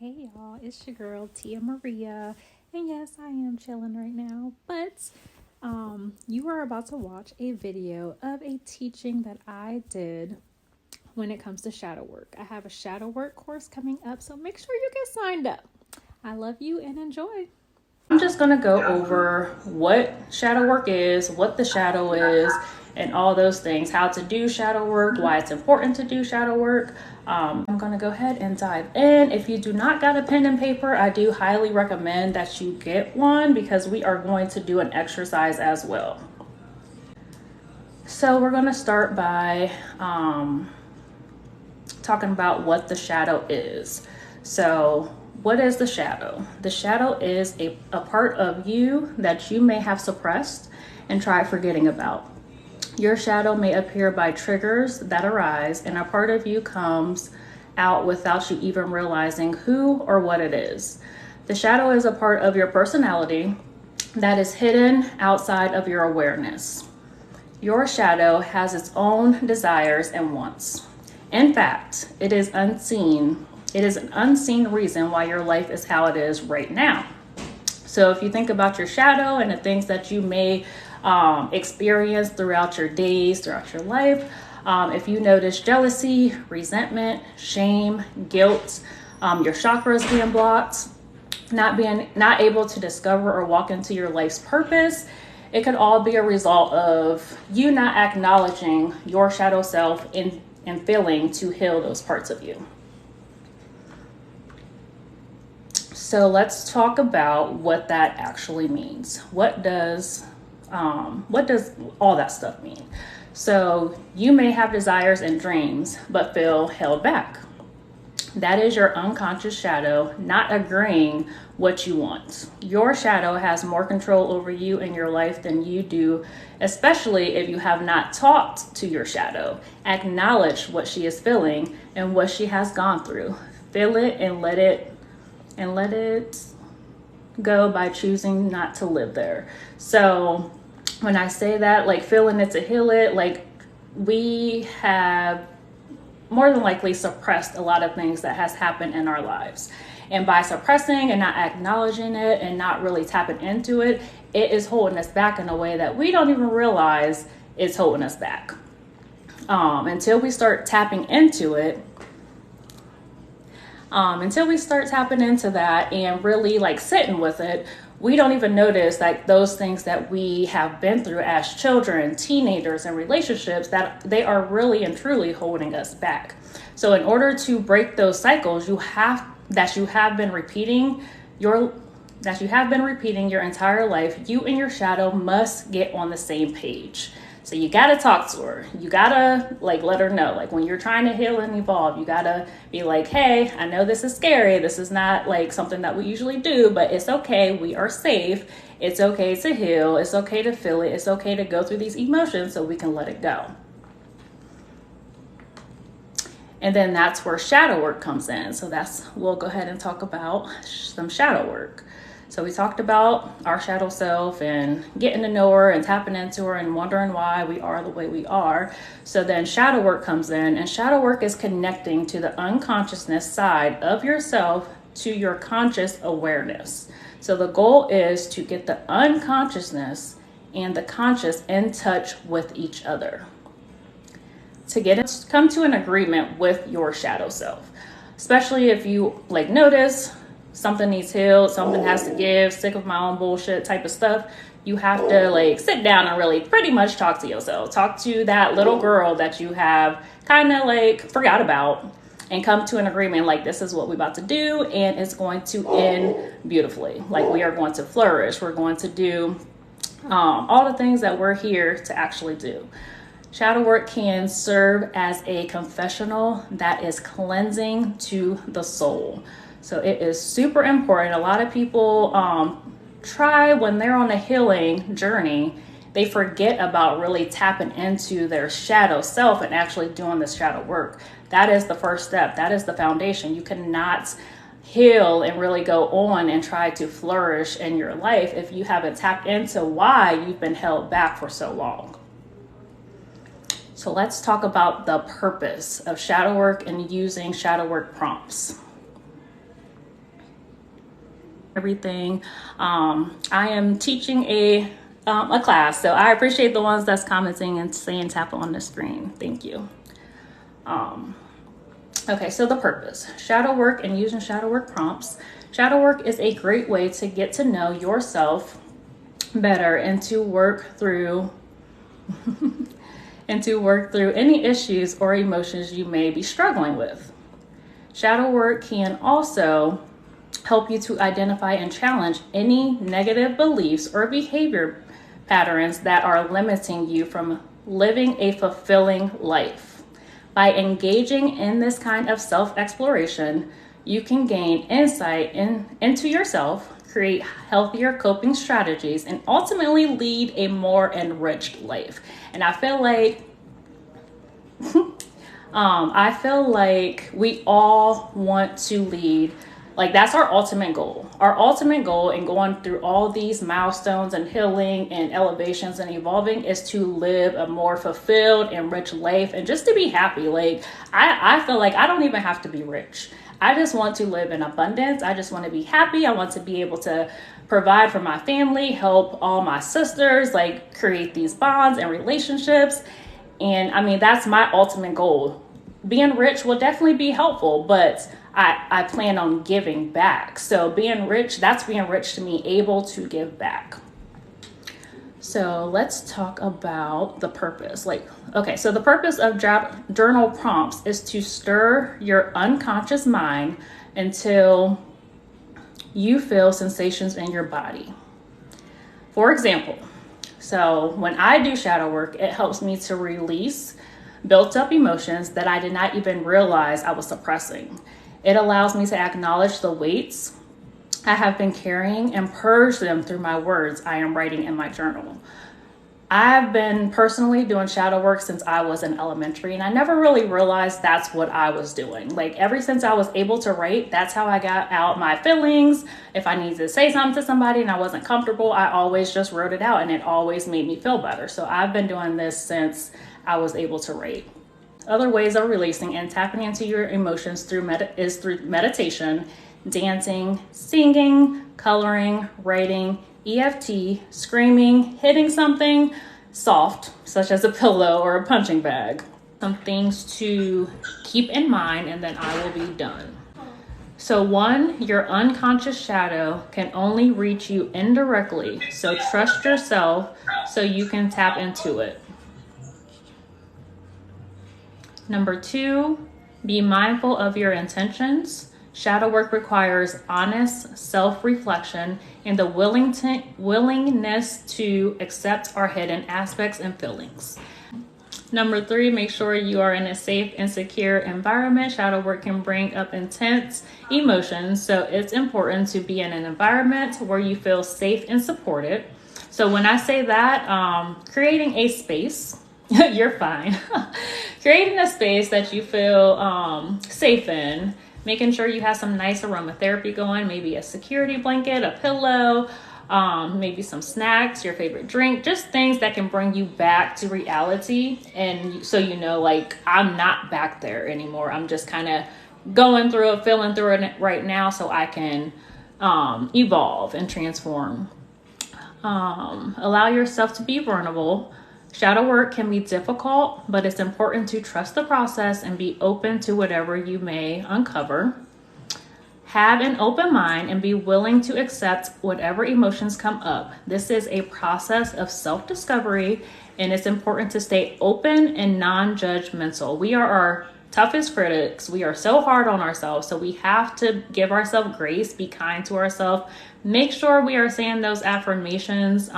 Hey y'all, it's your girl Tia Maria, and yes, I am chilling right now. But you are about to watch a video of a teaching that I did when it comes to shadow work. I have a shadow work course coming up, so make sure you get signed up. I love you and enjoy. I'm just going to go over what shadow work is, what the shadow is, and all those things, how to do shadow work, why it's important to do shadow work. I'm going to go ahead and dive in. If you do not got a pen and paper, I do highly recommend that you get one because we are going to do an exercise as well. So we're going to start by talking about what the shadow is. So what is the shadow? The shadow is a part of you that you may have suppressed and tried forgetting about. Your shadow may appear by triggers that arise, and a part of you comes out without you even realizing who or what it is. The shadow is a part of your personality that is hidden outside of your awareness. Your shadow has its own desires and wants. In fact, it is unseen. It is an unseen reason why your life is how it is right now. So if you think about your shadow and the things that you may experience throughout your days, throughout your life, if you notice jealousy, resentment, shame, guilt, your chakras being blocked, not able to discover or walk into your life's purpose, it could all be a result of you not acknowledging your shadow self and failing to heal those parts of you. So let's talk about what that actually means. What does all that stuff mean? So you may have desires and dreams, but feel held back. That is your unconscious shadow not agreeing what you want. Your shadow has more control over you and your life than you do, especially if you have not talked to your shadow. Acknowledge what she is feeling and what she has gone through. Feel it and let it go by choosing not to live there. So when I say that, like feeling it to heal it, like we have more than likely suppressed a lot of things that has happened in our lives. And by suppressing and not acknowledging it and not really tapping into it, it is holding us back in a way that we don't even realize it's holding us back. Until we start tapping into it, and really like sitting with it, we don't even notice like those things that we have been through as children, teenagers, and relationships, that they are really and truly holding us back. So in order to break those cycles, you have been repeating your entire life, you and your shadow must get on the same page. So you gotta talk to her. You gotta like let her know. Like when you're trying to heal and evolve, you gotta be like, hey, I know this is scary. This is not like something that we usually do, but it's okay. We are safe. It's okay to heal. It's okay to feel it. It's okay to go through these emotions so we can let it go. And then that's where shadow work comes in. So we'll go ahead and talk about some shadow work. So we talked about our shadow self and getting to know her and tapping into her and wondering why we are the way we are. So then shadow work comes in, and shadow work is connecting to the unconsciousness side of yourself to your conscious awareness. So the goal is to get the unconsciousness and the conscious in touch with each other. To come to an agreement with your shadow self, especially if you like notice something needs healed, something has to give, sick of my own bullshit type of stuff, you have to like sit down and really pretty much talk to yourself. Talk to that little girl that you have kind of like forgot about and come to an agreement like this is what we're about to do and it's going to end beautifully. Like we are going to flourish. We're going to do all the things that we're here to actually do. Shadow work can serve as a confessional that is cleansing to the soul. So it is super important. A lot of people try when they're on a healing journey, they forget about really tapping into their shadow self and actually doing this shadow work. That is the first step. That is the foundation. You cannot heal and really go on and try to flourish in your life if you haven't tapped into why you've been held back for so long. So let's talk about the purpose of shadow work and using shadow work prompts. everything. I am teaching a class, so I appreciate the ones that's commenting and saying tap on the screen. Thank you. Okay, so the purpose, shadow work and using shadow work prompts. Shadow work is a great way to get to know yourself better and to work through any issues or emotions you may be struggling with. Shadow work can also help you to identify and challenge any negative beliefs or behavior patterns that are limiting you from living a fulfilling life. By engaging in this kind of self-exploration, you can gain insight into yourself, create healthier coping strategies, and ultimately lead a more enriched life. And I feel like we all want to lead, like that's our ultimate goal. Our ultimate goal in going through all these milestones and healing and elevations and evolving is to live a more fulfilled and rich life and just to be happy. Like I feel like I don't even have to be rich. I just want to live in abundance. I just want to be happy. I want to be able to provide for my family, help all my sisters, like create these bonds and relationships. And I mean, that's my ultimate goal. Being rich will definitely be helpful, but I plan on giving back. So being rich, that's being rich to me, able to give back. So let's talk about the purpose. So the purpose of journal prompts is to stir your unconscious mind until you feel sensations in your body. For example, so when I do shadow work, it helps me to release built up emotions that I did not even realize I was suppressing. It allows me to acknowledge the weights I have been carrying and purge them through my words I am writing in my journal. I've been personally doing shadow work since I was in elementary, and I never really realized that's what I was doing. Like ever since I was able to write, that's how I got out my feelings. If I needed to say something to somebody and I wasn't comfortable, I always just wrote it out, and it always made me feel better. So I've been doing this since I was able to write. Other ways of releasing and tapping into your emotions through meditation, dancing, singing, coloring, writing, EFT, screaming, hitting something soft, such as a pillow or a punching bag. Some things to keep in mind, and then I will be done. So 1, your unconscious shadow can only reach you indirectly. So trust yourself so you can tap into it. Number 2, be mindful of your intentions. Shadow work requires honest self-reflection and the willingness to accept our hidden aspects and feelings. Number 3, make sure you are in a safe and secure environment. Shadow work can bring up intense emotions, so it's important to be in an environment where you feel safe and supported. So when I say that, creating a space, you're fine. Creating a space that you feel safe in, making sure you have some nice aromatherapy going, maybe a security blanket, a pillow, maybe some snacks, your favorite drink, just things that can bring you back to reality. And so you know, like, I'm not back there anymore. I'm just kind of going through it, feeling through it right now so I can evolve and transform. Allow yourself to be vulnerable. Shadow work can be difficult, but it's important to trust the process and be open to whatever you may uncover. Have an open mind and be willing to accept whatever emotions come up. This is a process of self-discovery, and it's important to stay open and non-judgmental. We are our toughest critics. We are so hard on ourselves, so we have to give ourselves grace, be kind to ourselves. Make sure we are saying those affirmations,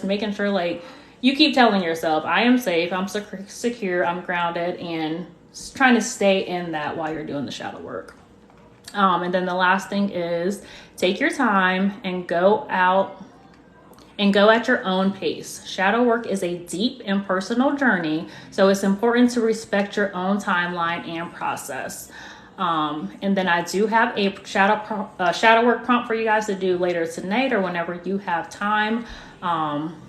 making sure, like, you keep telling yourself, I am safe, I'm secure, I'm grounded, and trying to stay in that while you're doing the shadow work. And then the last thing is take your time and go at your own pace. Shadow work is a deep and personal journey, so it's important to respect your own timeline and process. And then I do have a shadow work prompt for you guys to do later tonight or whenever you have time.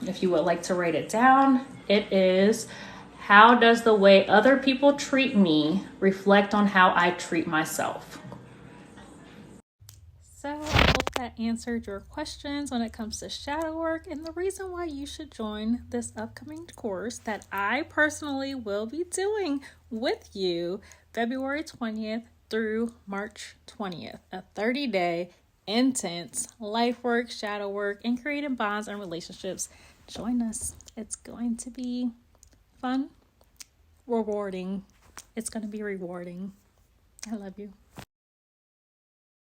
If you would like to write it down, it is, how does the way other people treat me reflect on how I treat myself? So I hope that answered your questions when it comes to shadow work and the reason why you should join this upcoming course that I personally will be doing with you February 20th through March 20th, a 30-day intense life work, shadow work, and creating bonds and relationships. Join us. It's going to be fun, rewarding. It's going to be rewarding. I love you.